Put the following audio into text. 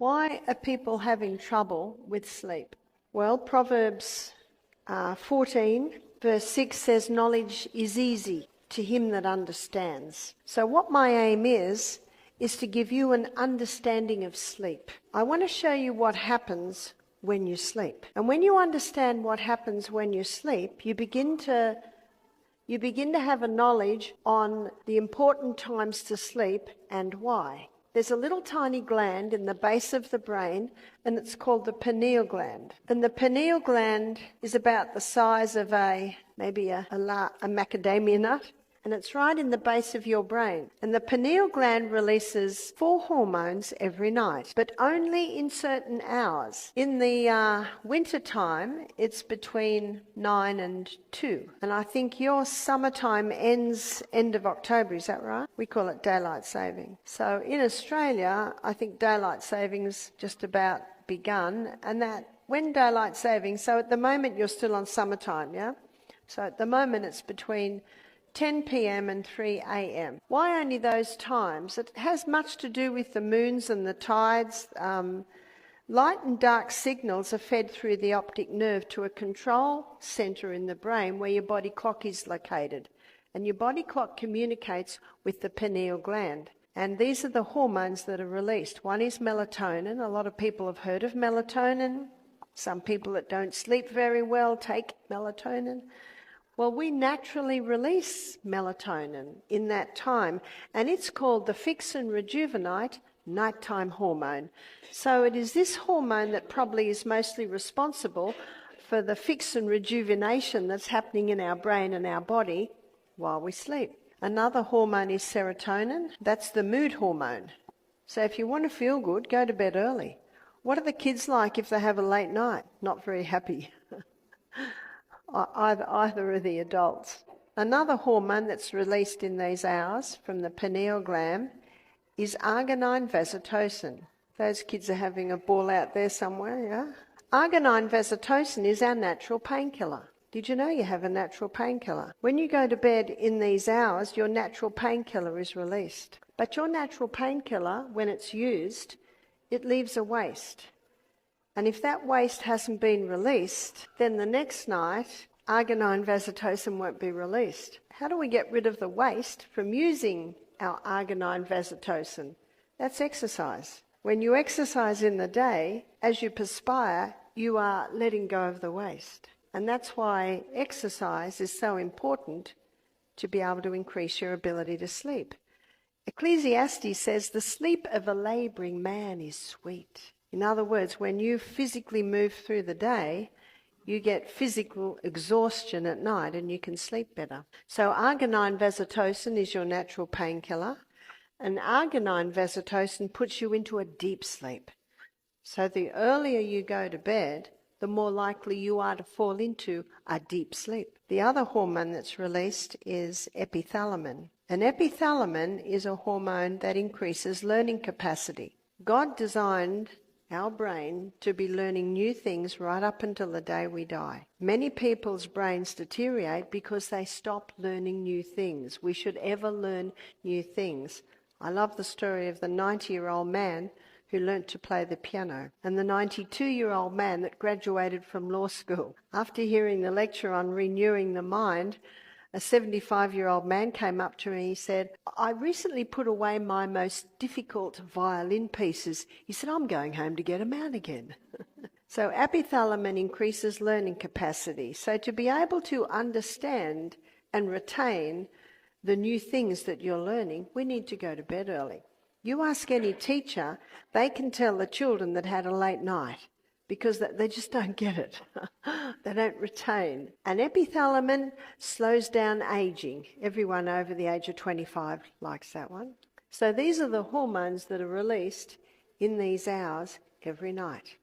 Why are people having trouble with sleep? Well, Proverbs 14 verse 6 says, knowledge is easy to him that understands. So what my aim is to give you an understanding of sleep. I want to show you what happens when you sleep. And when you understand what happens when you sleep, you begin to have a knowledge on the important times to sleep and why. There's a little tiny gland in the base of the brain, and it's called the pineal gland. And the pineal gland is about the size of maybe a macadamia nut, and it's right in the base of your brain. And the pineal gland releases 4 hormones every night, but only in certain hours. In the winter time, it's between 9 and 2. And I think your summertime ends end of October, is that right? We call it daylight saving. So in Australia, I think daylight saving's just about begun, and that when daylight saving, so at the moment you're still on summertime, yeah? So at the moment it's between 10 p.m. and 3 a.m. Why only those times? It has much to do with the moons and the tides. Light and dark signals are fed through the optic nerve to a control centre in the brain where your body clock is located. And your body clock communicates with the pineal gland. And these are the hormones that are released. One is melatonin. A lot of people have heard of melatonin. Some people that don't sleep very well take melatonin. Well, we naturally release melatonin in that time, and it's called the fix and rejuvenate nighttime hormone. So it is this hormone that probably is mostly responsible for the fix and rejuvenation that's happening in our brain and our body while we sleep. Another hormone is serotonin. That's the mood hormone. So if you want to feel good, go to bed early. What are the kids like if they have a late night? Not very happy. Either are the adults. Another hormone that's released in these hours from the pineal gland is arginine vasotocin. Those kids are having a ball out there somewhere, yeah? Arginine vasotocin is our natural painkiller. Did you know you have a natural painkiller? When you go to bed in these hours, your natural painkiller is released. But your natural painkiller, when it's used, it leaves a waste. And if that waste hasn't been released, then the next night, arginine vasotocin won't be released. How do we get rid of the waste from using our arginine vasotocin? That's exercise. When you exercise in the day, as you perspire, you are letting go of the waste. And that's why exercise is so important to be able to increase your ability to sleep. Ecclesiastes says, the sleep of a labouring man is sweet. In other words, when you physically move through the day, you get physical exhaustion at night and you can sleep better. So arginine vasotocin is your natural painkiller, and arginine vasotocin puts you into a deep sleep. So the earlier you go to bed, the more likely you are to fall into a deep sleep. The other hormone that's released is epithalamin. And epithalamin is a hormone that increases learning capacity. God designed our brain to be learning new things right up until the day we die. Many people's brains deteriorate because they stop learning new things. We should ever learn new things. I love the story of the 90-year-old man who learnt to play the piano, and the 92-year-old man that graduated from law school. After hearing the lecture on renewing the mind, a 75-year-old man came up to me. He said, I recently put away my most difficult violin pieces. He said, I'm going home to get them out again. So epithalamin increases learning capacity. So to be able to understand and retain the new things that you're learning, we need to go to bed early. You ask any teacher, they can tell the children that had a late night, because they just don't get it. They don't retain. And epithalamin slows down aging. Everyone over the age of 25 likes that one. So these are the hormones that are released in these hours every night.